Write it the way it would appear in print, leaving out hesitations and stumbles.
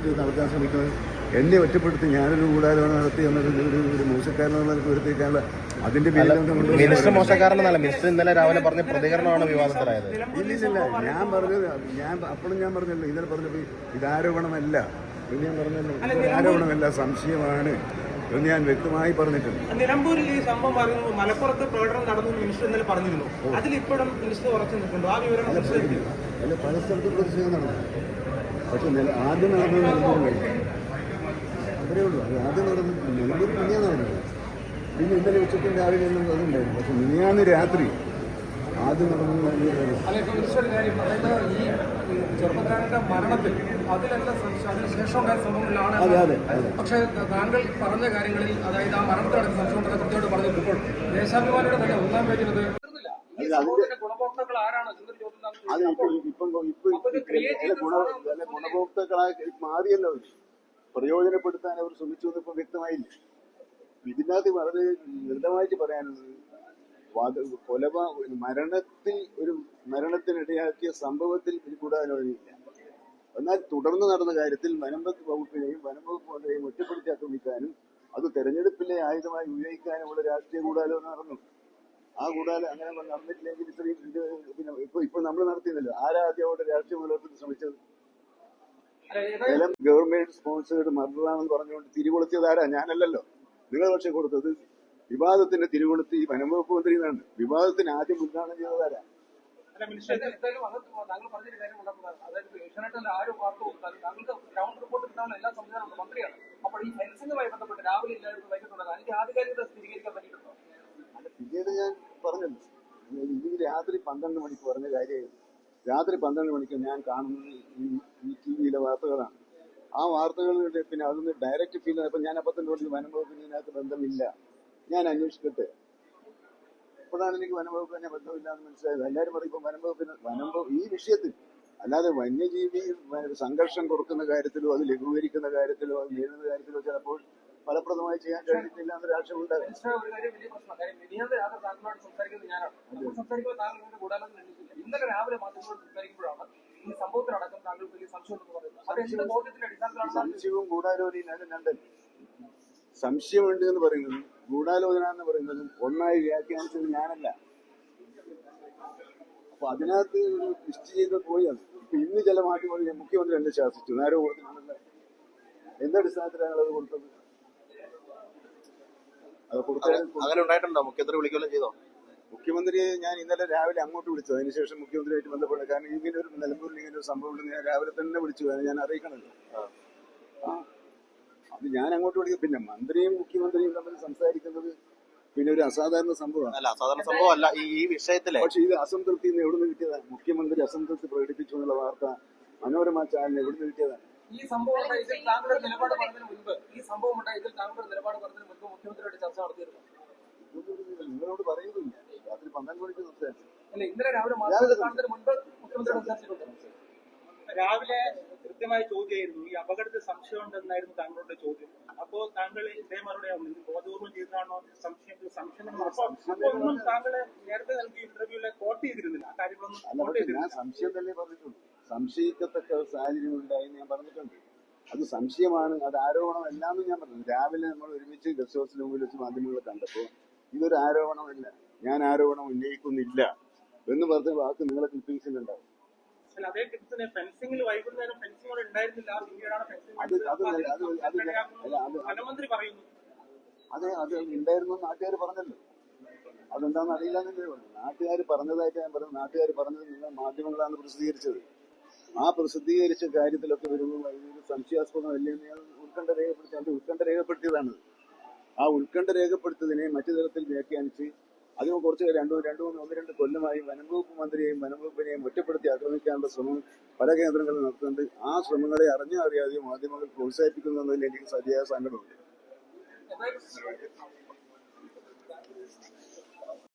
ഒറ്റപ്പെടുത്തി നടത്താൻ ശ്രമിക്കുന്നത്, എന്നെ ഒറ്റപ്പെടുത്തി ഞാനൊരു കൂടാലോചന നടത്തി എന്നൊരു ഒരു മോശക്കാരനെന്നുള്ള വരുത്തിക്കാനുള്ള അതിന്റെ പേരിലൊന്നും മിനിസ്റ്റർ മോശക്കാരനെന്നല്ല, മിനിസ്റ്റർ ഇന്നലെ രാവിലെ പറഞ്ഞ പ്രതികരണമാണ് വിവാദത്തിലായത്. ഇല്ലില്ല, ഞാൻ പറഞ്ഞത് അപ്പോഴും ഞാൻ പറഞ്ഞല്ലോ, ഇന്നലെ പറഞ്ഞപ്പോൾ ഇതാരോപണമല്ല എന്ന് ഞാൻ പറഞ്ഞല്ലോ, ഇതാരോപണമല്ല, സംശയമാണ് എന്ന് ഞാൻ വ്യക്തമായി പറഞ്ഞിട്ടുണ്ട്. നിലമ്പൂരിൽ ഈ സംഭവം പറയുന്നു, മലപ്പുറത്ത് പ്രകടനം നടന്നു മിനിസ്റ്റർ ഇന്നലെ പറഞ്ഞിരുന്നു. അതിലിപ്പോഴും മിനിസ്റ്റർ ഉറച്ചു നിൽക്കുന്നുണ്ടോ? ആ വിവരം അല്ല, പല സ്ഥലത്തും പ്രതിഷേധം നടന്നു. പക്ഷെ ആദ്യം നടന്നത് നിലമ്പൂരിൽ, അത്രയേ ഉള്ളൂ. അത് ആദ്യം നടന്നത് നിലമ്പൂർ മിനിയാൻ നടന്നത്, പിന്നെ ഇന്നലെ ഉച്ചയ്ക്കും രാവിലെ ഒന്നും അതുണ്ടായിരുന്നു. പക്ഷെ മിനിയാന്ന് രാത്രി ആദ്യം നടന്നത് ചെറുപ്പക്കാരന്റെ മരണത്തിൽ അതിനുശേഷം ഉണ്ടായ സംഭവങ്ങളിലാണ്. അതെ. പക്ഷേ താങ്കൾ പറഞ്ഞ കാര്യങ്ങളിൽ, അതായത് ആ മരണത്തോടെ സംശയം ഉണ്ടെന്ന് കൃത്യമായിട്ട് പറഞ്ഞിപ്പോൾ ദേശാഭിമാനിയുടെ തന്നെ ഒന്നാം പേജിനത് ഗുണഭോക്താക്കൾ ആരാണ് ഗുണഭോക്താക്കളായി മാറിയല്ലോ. പ്രയോജനപ്പെടുത്താൻ അവർ ശ്രമിച്ചു എന്ന് ഇപ്പം വ്യക്തമായില്ല. ഇതിനകത്ത് വളരെ ലളിതമായിട്ട് പറയാനുള്ളത്, മരണത്തിനിടയാക്കിയ സംഭവത്തിൽ കൂടാലോചനയില്ല. എന്നാൽ തുടർന്ന് നടന്ന കാര്യത്തിൽ വനംവകുപ്പിനെയും വനംവകുപ്പ് മന്ത്രിയെയും ഒറ്റപ്പെടുത്തി ആക്രമിക്കാനും അത് തെരഞ്ഞെടുപ്പിലെ ആയുധമായി ഉപയോഗിക്കാനുമുള്ള രാഷ്ട്രീയ ഗൂഢാലോചന നടന്നു. ആ അങ്ങനെ നടന്നിട്ടില്ലെങ്കിൽ ഇത്രയും പിന്നെ ഇപ്പൊ നമ്മൾ നടത്തിയതല്ലോ. ആരാദ്യം അവിടെ രാഷ്ട്രീയ മുതലെടുപ്പിന് ശ്രമിച്ചത്? ഗവൺമെന്റ് സ്പോൺസേഡ് മർഡറാണെന്ന് പറഞ്ഞുകൊണ്ട് തിരികൊളുത്തിയത് ആരാ? ഞാനല്ലല്ലോ. നിങ്ങൾ പക്ഷെ കൊടുത്തത് വിവാദത്തിന്റെ തിരികൊളുത്തി ഈ വനംവകുപ്പ് മന്ത്രി എന്നാണ്. വിവാദത്തിന് ആദ്യം ഉദ്ഘാടനം ചെയ്തതാരാ? പിന്നീട് ഞാൻ പറഞ്ഞല്ലോ, ഇത് രാത്രി 12 മണിക്ക് പറഞ്ഞ കാര്യം. രാത്രി 12 മണിക്ക് ഞാൻ കാണുന്നത് ഈ ടിവിയിലെ വാർത്തകളാണ്. ആ വാർത്തകളുടെ പിന്നെ അതൊന്ന് ഡയറക്റ്റ് ഫീൽ ചെയ്തപ്പോൾ ഞാൻ അപ്പത്തന്നെ പറഞ്ഞു, വനംവകുപ്പിന് ഇതിനകത്ത് ബന്ധമില്ല, ഞാൻ അന്വേഷിക്കട്ടെ. അപ്പോഴാണ് എനിക്ക് വനംവകുപ്പ് തന്നെ ബന്ധമില്ല എന്ന് മനസ്സിലായത്. എല്ലാവരും പറയും ഇപ്പം വനംവകുപ്പ് ഈ വിഷയത്തിൽ, അല്ലാതെ വന്യജീവി സംഘർഷം കുറക്കുന്ന കാര്യത്തിലോ അത് ലഘൂകരിക്കുന്ന കാര്യത്തിലോ അത് നേരിടുന്ന കാര്യത്തിലോ ചിലപ്പോൾ ഫലപ്രദമായി ചെയ്യാൻ കഴിഞ്ഞിട്ടില്ല എന്ന് രാഷ്ട്രീയം ഉണ്ടാകും. ഇന്നലെ രാവിലെ മാധ്യമങ്ങളോട് സംസാരിക്കുമ്പോഴാണ് ഈ സംഭവത്തിലടക്കം താങ്കൾക്ക് വലിയ സംശയം സംശയവും ഗൂഢാലോചനയും രണ്ട് സംശയമുണ്ട് എന്ന് പറയുന്നതും ഗൂഢാലോചന എന്ന് പറയുന്നതും ഒന്നായി വ്യാഖ്യാനിച്ചത് ഞാനല്ല. അപ്പൊ അതിനകത്ത് ഒരു ലിസ്റ്റ് ചെയ്ത് പോയാണ്. ഇപ്പൊ ഇന്ന് ചില മാധ്യമങ്ങൾ മുഖ്യമന്ത്രി എന്നെ ശാസിച്ചു, നേരെ കൊടുത്തിട്ടുണ്ടല്ല. എന്തടിസ്ഥാനത്തിലാണ് അത് കൊടുത്തത്? അത് അങ്ങനെ ഉണ്ടായിട്ടുണ്ടോ? മുഖ്യമന്ത്രി വിളിക്കുകയും ചെയ്തോ? മുഖ്യമന്ത്രിയെ ഞാൻ ഇന്നലെ രാവിലെ അങ്ങോട്ട് വിളിച്ചു. അതിനുശേഷം മുഖ്യമന്ത്രിയായിട്ട് ബന്ധപ്പെട്ടു. കാരണം ഇങ്ങനെ ഒരു നിലമ്പൂരിൽ ഇങ്ങനെ ഒരു സംഭവം ഉണ്ടെന്ന് ഞാൻ രാവിലെ തന്നെ വിളിച്ചു. ഞാൻ അറിയിക്കണല്ലോ. അത് ഞാൻ അങ്ങോട്ട് വിളിക്കും. പിന്നെ മന്ത്രിയും മുഖ്യമന്ത്രിയും തമ്മിൽ സംസാരിക്കുന്നത് പിന്നെ ഒരു അസാധാരണ സംഭവമല്ല ഈ വിഷയത്തില്. പക്ഷെ ഇത് അസംതൃപ്തി എവിടുന്ന് കിട്ടിയതാണ്? മുഖ്യമന്ത്രി അസംതൃപ്തി പ്രകടിപ്പിച്ചു എന്നുള്ള വാർത്ത മനോരമ ചാനലിന് എവിടുന്ന് കിട്ടിയതാണ്? ഈ സംഭവം താങ്കളുടെ നിലപാട് പറഞ്ഞതിന് മുൻപ് മുഖ്യമന്ത്രിയോട് ചർച്ച നടത്തിയിരുന്നു. നിങ്ങളോട് പറയുന്നില്ല. രാത്രി 12 മണിക്ക് സംസാരിച്ചു. ഇന്നലെ രാവിലെ കൃത്യമായി ചോദ്യമായിരുന്നു, ഈ അപകടത്തിൽ സംശയം ഉണ്ടെന്നായിരുന്നു താങ്കളുടെ ചോദ്യം. അപ്പോ താങ്കൾ ഇതേ മറുപടി ബോധപൂർവം ചെയ്തതാണോ സംശയം താങ്കളെ നേരത്തെ നൽകിയ ഇന്റർവ്യൂവിലെ കോട്ട് ചെയ്തിരുന്നില്ല. ആ കാര്യങ്ങളൊന്നും ഞാൻ സംശയം തന്നെ പറഞ്ഞിട്ടുണ്ട്. സംശയിക്കത്തക്ക സാഹചര്യം ഉണ്ടായി ഞാൻ പറഞ്ഞിട്ടുണ്ട്. അത് സംശയമാണ്, അത് ആരോപണമല്ല എന്ന് ഞാൻ പറഞ്ഞു. രാവിലെ നമ്മൾ ഒരുമിച്ച് ഗസ്റ്റ് ഹൗസിന് മുമ്പിൽ വെച്ച് മാധ്യമങ്ങളെ കണ്ടപ്പോൾ ഇതൊരു ആരോപണമല്ല, ഞാൻ ആരോപണം ഉന്നയിക്കുന്നില്ല എന്ന് പറഞ്ഞ വാക്ക് നിങ്ങളെ ക്ലിപ്പിംഗ്സിലുണ്ടാവും. അതെ, അത് ഉണ്ടായിരുന്നു നാട്ടുകാർ പറഞ്ഞല്ലോ. അതെന്താണെന്ന് അറിയില്ല എന്നല്ലേ പറഞ്ഞു. നാട്ടുകാർ പറഞ്ഞതായിട്ട് ഞാൻ പറഞ്ഞു. നാട്ടുകാർ പറഞ്ഞത് നിങ്ങൾ മാധ്യമങ്ങളാണ് പ്രസിദ്ധീകരിച്ചത്. ആ പ്രസിദ്ധീകരിച്ച കാര്യത്തിലൊക്കെ വരുമ്പോൾ ഇതൊരു സംശയാസ്പദമല്ലേ എന്ന് ഞാൻ ഉത്കണ്ഠ രേഖപ്പെടുത്തിയതാണ്. ആ ഉത്കണ്ഠ രേഖപ്പെടുത്തതിനെ മറ്റു തരത്തിൽ വ്യാഖ്യാനിച്ച് അതിന് കുറച്ച് ഒന്ന് രണ്ട് കൊല്ലമായി വനംവകുപ്പ് മന്ത്രിയെയും വനംവകുപ്പിനെയും ഒറ്റപ്പെടുത്തി ആക്രമിക്കാനുള്ള ശ്രമം പല കേന്ദ്രങ്ങളിൽ നടത്തുന്നുണ്ട്. ആ ശ്രമങ്ങളെ അറിഞ്ഞോ അറിയാതെയോ മാധ്യമങ്ങൾ പ്രോത്സാഹിപ്പിക്കുന്നു എന്നതിൽ എനിക്ക് സജീവ സങ്കടമുണ്ട്.